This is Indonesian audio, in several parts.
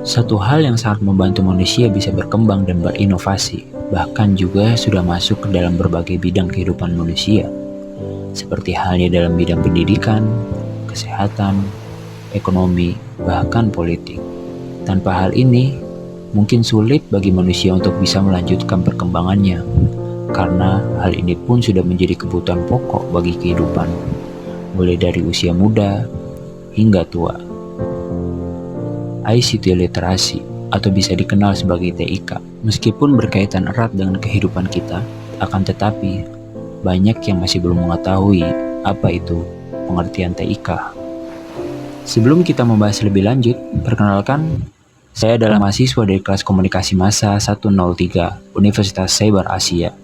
Satu hal yang sangat membantu manusia bisa berkembang dan berinovasi, bahkan juga sudah masuk ke dalam berbagai bidang kehidupan manusia, seperti halnya dalam bidang pendidikan, kesehatan, ekonomi, bahkan politik. Tanpa hal ini, mungkin sulit bagi manusia untuk bisa melanjutkan perkembangannya, karena hal ini pun sudah menjadi kebutuhan pokok bagi kehidupan, mulai dari usia muda hingga tua. ICT literasi atau bisa dikenal sebagai TIK, meskipun berkaitan erat dengan kehidupan kita, akan tetapi banyak yang masih belum mengetahui apa itu pengertian TIK. Sebelum kita membahas lebih lanjut, perkenalkan, saya adalah mahasiswa dari kelas komunikasi massa 103 Universitas Cyber Asia.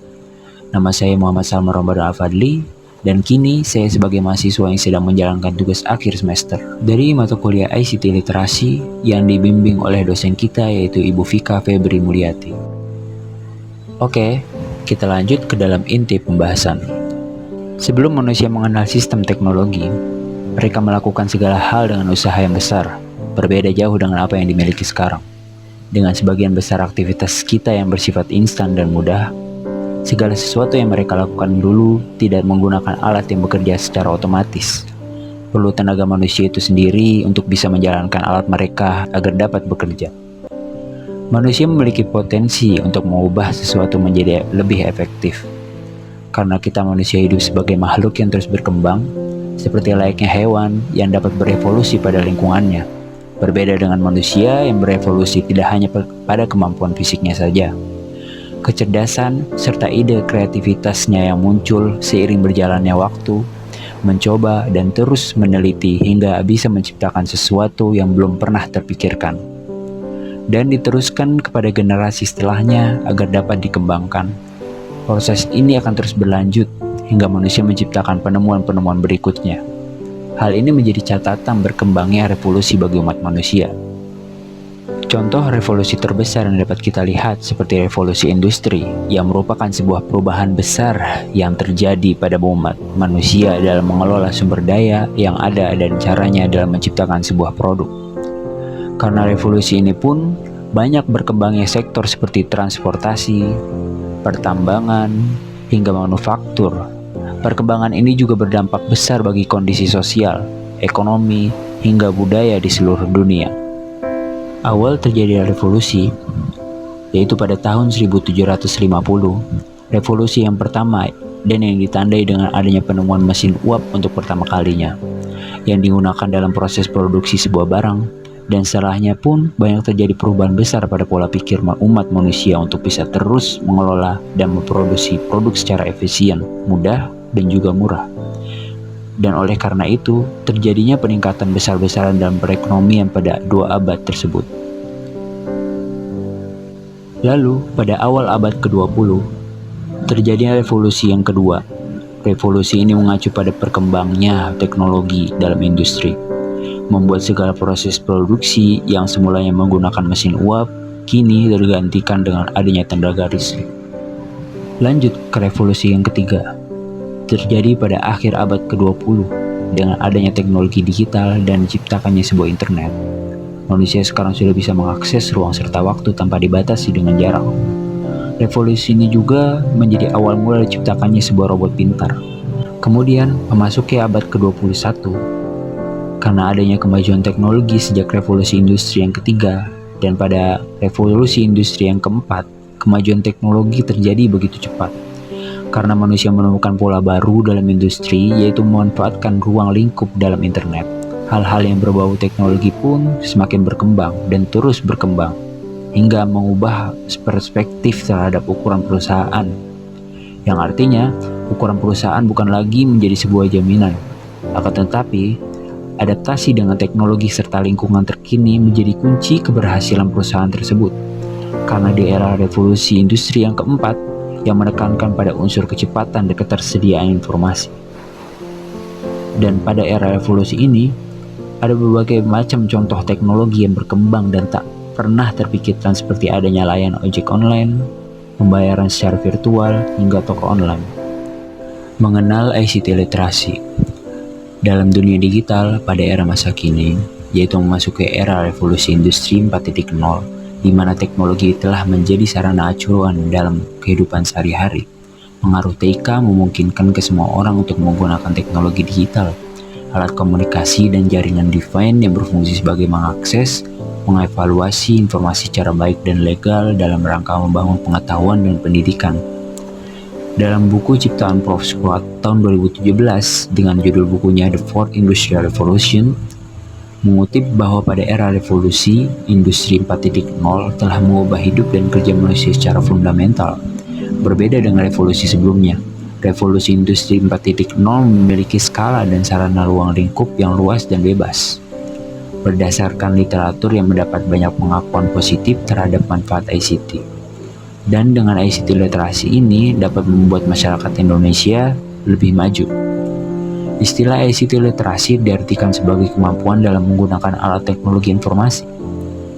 Nama saya Muhammad Salman Ramadan Al-Fadli, dan kini saya sebagai mahasiswa yang sedang menjalankan tugas akhir semester dari mata kuliah ICT Literasi yang dibimbing oleh dosen kita yaitu Ibu Vika Febri Mulyati. Oke, kita lanjut ke dalam inti pembahasan. Sebelum manusia mengenal sistem teknologi, mereka melakukan segala hal dengan usaha yang besar, berbeda jauh dengan apa yang dimiliki sekarang. Dengan sebagian besar aktivitas kita yang bersifat instan dan mudah, segala sesuatu yang mereka lakukan dulu tidak menggunakan alat yang bekerja secara otomatis. Perlu tenaga manusia itu sendiri untuk bisa menjalankan alat mereka agar dapat bekerja. Manusia memiliki potensi untuk mengubah sesuatu menjadi lebih efektif. Karena kita manusia hidup sebagai makhluk yang terus berkembang, seperti layaknya hewan yang dapat berevolusi pada lingkungannya. Berbeda dengan manusia yang berevolusi tidak hanya pada kemampuan fisiknya saja. Kecerdasan serta ide kreativitasnya yang muncul seiring berjalannya waktu, mencoba dan terus meneliti hingga bisa menciptakan sesuatu yang belum pernah terpikirkan, dan diteruskan kepada generasi setelahnya agar dapat dikembangkan. Proses ini akan terus berlanjut hingga manusia menciptakan penemuan-penemuan berikutnya. Hal ini menjadi catatan berkembangnya revolusi bagi umat manusia. Contoh revolusi terbesar yang dapat kita lihat seperti revolusi industri yang merupakan sebuah perubahan besar yang terjadi pada umat manusia dalam mengelola sumber daya yang ada dan caranya dalam menciptakan sebuah produk. Karena revolusi ini pun banyak berkembangnya sektor seperti transportasi, pertambangan, hingga manufaktur. Perkembangan ini juga berdampak besar bagi kondisi sosial, ekonomi, hingga budaya di seluruh dunia. Awal terjadi revolusi, yaitu pada tahun 1750, revolusi yang pertama dan yang ditandai dengan adanya penemuan mesin uap untuk pertama kalinya, yang digunakan dalam proses produksi sebuah barang, dan setelahnya pun banyak terjadi perubahan besar pada pola pikir umat manusia untuk bisa terus mengelola dan memproduksi produk secara efisien, mudah, dan juga murah. Dan oleh karena itu, terjadinya peningkatan besar-besaran dalam perekonomian pada 2 abad tersebut. Lalu, pada awal abad ke-20, terjadinya revolusi yang kedua. Revolusi ini mengacu pada perkembangnya teknologi dalam industri, membuat segala proses produksi yang semulanya menggunakan mesin uap, kini tergantikan dengan adanya tenaga listrik. Lanjut ke revolusi yang ketiga. Terjadi pada akhir abad ke-20 dengan adanya teknologi digital dan diciptakannya sebuah internet. Manusia sekarang sudah bisa mengakses ruang serta waktu tanpa dibatasi dengan jarak. Revolusi ini juga menjadi awal mula diciptakannya sebuah robot pintar. Kemudian memasuki abad ke-21, karena adanya kemajuan teknologi sejak revolusi industri yang ketiga dan pada revolusi industri yang keempat, kemajuan teknologi terjadi begitu cepat. Karena manusia menemukan pola baru dalam industri, yaitu memanfaatkan ruang lingkup dalam internet. Hal-hal yang berbau teknologi pun semakin berkembang dan terus berkembang, hingga mengubah perspektif terhadap ukuran perusahaan. Yang artinya, ukuran perusahaan bukan lagi menjadi sebuah jaminan. Akan tetapi, adaptasi dengan teknologi serta lingkungan terkini menjadi kunci keberhasilan perusahaan tersebut. Karena di era revolusi industri yang keempat, yang menekankan pada unsur kecepatan dan ketersediaan informasi. Dan pada era revolusi ini, ada berbagai macam contoh teknologi yang berkembang dan tak pernah terpikirkan seperti adanya layanan ojek online, pembayaran secara virtual, hingga toko online. Mengenal ICT literasi. Dalam dunia digital pada era masa kini, yaitu memasuki era revolusi industri 4.0, di mana teknologi telah menjadi sarana acuan dalam kehidupan sehari-hari. Pengaruh TIK memungkinkan ke semua orang untuk menggunakan teknologi digital, alat komunikasi dan jaringan define yang berfungsi sebagai mengakses, mengevaluasi informasi secara baik dan legal dalam rangka membangun pengetahuan dan pendidikan. Dalam buku ciptaan Prof. Squat tahun 2017 dengan judul bukunya The Fourth Industrial Revolution, mengutip bahwa pada era revolusi industri 4.0 telah mengubah hidup dan kerja manusia secara fundamental. Berbeda dengan revolusi sebelumnya, revolusi industri 4.0 memiliki skala dan sarana ruang lingkup yang luas dan bebas. Berdasarkan literatur yang mendapat banyak pengakuan positif terhadap manfaat ICT. Dan dengan ICT literasi ini dapat membuat masyarakat Indonesia lebih maju. Istilah ICT literasi diartikan sebagai kemampuan dalam menggunakan alat teknologi informasi.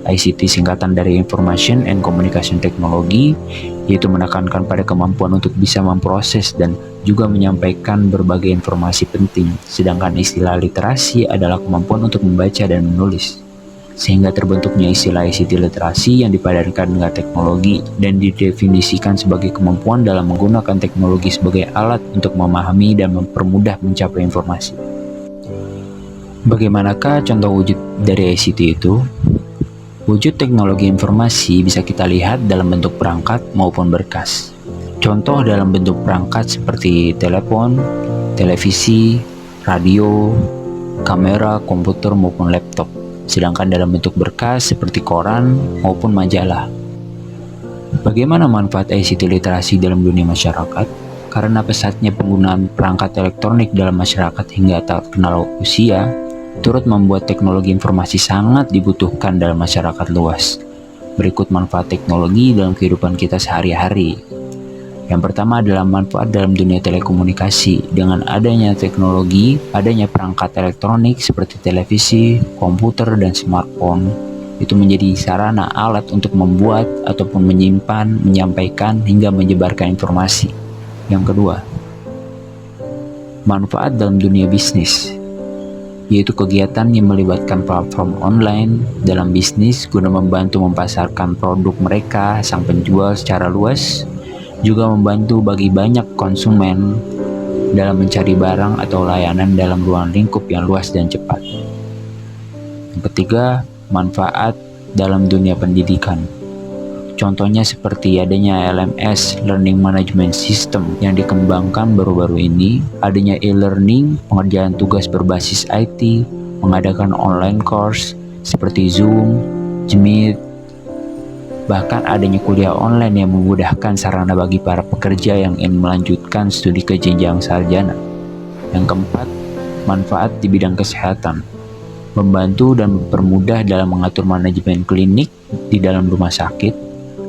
ICT singkatan dari Information and Communication Technology, yaitu menekankan pada kemampuan untuk bisa memproses dan juga menyampaikan berbagai informasi penting, sedangkan istilah literasi adalah kemampuan untuk membaca dan menulis. Sehingga terbentuknya istilah ICT literasi yang dipadankan dengan teknologi dan didefinisikan sebagai kemampuan dalam menggunakan teknologi sebagai alat untuk memahami dan mempermudah mencapai informasi. Bagaimanakah contoh wujud dari ICT itu? Wujud teknologi informasi bisa kita lihat dalam bentuk perangkat maupun berkas. Contoh dalam bentuk perangkat seperti telepon, televisi, radio, kamera, komputer maupun laptop. Sedangkan dalam bentuk berkas seperti koran maupun majalah. Bagaimana manfaat ICT literasi dalam dunia masyarakat? Karena pesatnya penggunaan perangkat elektronik dalam masyarakat hingga tak kenal usia, turut membuat teknologi informasi sangat dibutuhkan dalam masyarakat luas. Berikut manfaat teknologi dalam kehidupan kita sehari-hari. Yang pertama adalah manfaat dalam dunia telekomunikasi. Dengan adanya teknologi, adanya perangkat elektronik seperti televisi, komputer, dan smartphone, itu menjadi sarana alat untuk membuat ataupun menyimpan, menyampaikan, hingga menyebarkan informasi. Yang kedua, manfaat dalam dunia bisnis, yaitu kegiatan yang melibatkan platform online dalam bisnis guna membantu memasarkan produk mereka sang penjual secara luas, juga membantu bagi banyak konsumen dalam mencari barang atau layanan dalam ruang lingkup yang luas dan cepat. Yang ketiga, manfaat dalam dunia pendidikan. Contohnya seperti adanya LMS, Learning Management System, yang dikembangkan baru-baru ini, adanya e-learning, pengerjaan tugas berbasis IT, mengadakan online course seperti Zoom, Meet, bahkan adanya kuliah online yang memudahkan sarana bagi para pekerja yang ingin melanjutkan studi ke jenjang sarjana. Yang keempat, manfaat di bidang kesehatan. Membantu dan mempermudah dalam mengatur manajemen klinik di dalam rumah sakit,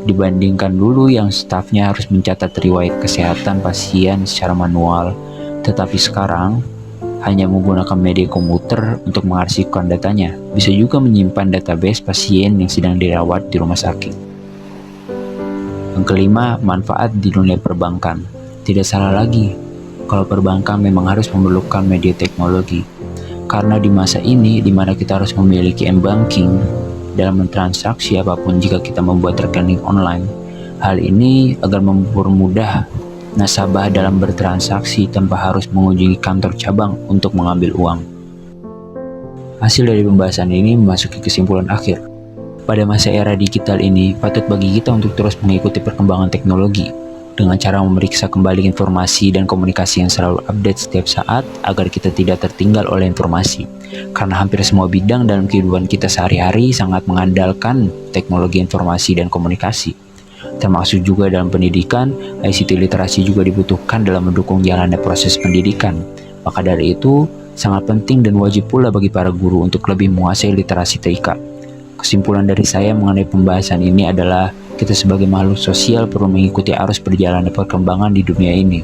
dibandingkan dulu yang stafnya harus mencatat riwayat kesehatan pasien secara manual, tetapi sekarang hanya menggunakan media komputer untuk mengarsipkan datanya. Bisa juga menyimpan database pasien yang sedang dirawat di rumah sakit. Yang kelima, manfaat di dunia perbankan. Tidak salah lagi kalau perbankan memang harus memerlukan media teknologi. Karena di masa ini, di mana kita harus memiliki m-banking dalam mentransaksi apapun jika kita membuat rekening online. Hal ini agar mempermudah nasabah dalam bertransaksi tanpa harus mengunjungi kantor cabang untuk mengambil uang. Hasil dari pembahasan ini memasuki kesimpulan akhir. Pada masa era digital ini, patut bagi kita untuk terus mengikuti perkembangan teknologi dengan cara memeriksa kembali informasi dan komunikasi yang selalu update setiap saat agar kita tidak tertinggal oleh informasi. Karena hampir semua bidang dalam kehidupan kita sehari-hari sangat mengandalkan teknologi informasi dan komunikasi. Termasuk juga dalam pendidikan, ICT literasi juga dibutuhkan dalam mendukung jalannya proses pendidikan. Maka dari itu, sangat penting dan wajib pula bagi para guru untuk lebih menguasai literasi TIK. Kesimpulan dari saya mengenai pembahasan ini adalah kita sebagai makhluk sosial perlu mengikuti arus perjalanan perkembangan di dunia ini,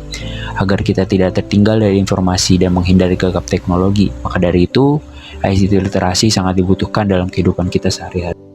agar kita tidak tertinggal dari informasi dan menghindari gegap teknologi. Maka dari itu, ICT literasi sangat dibutuhkan dalam kehidupan kita sehari-hari.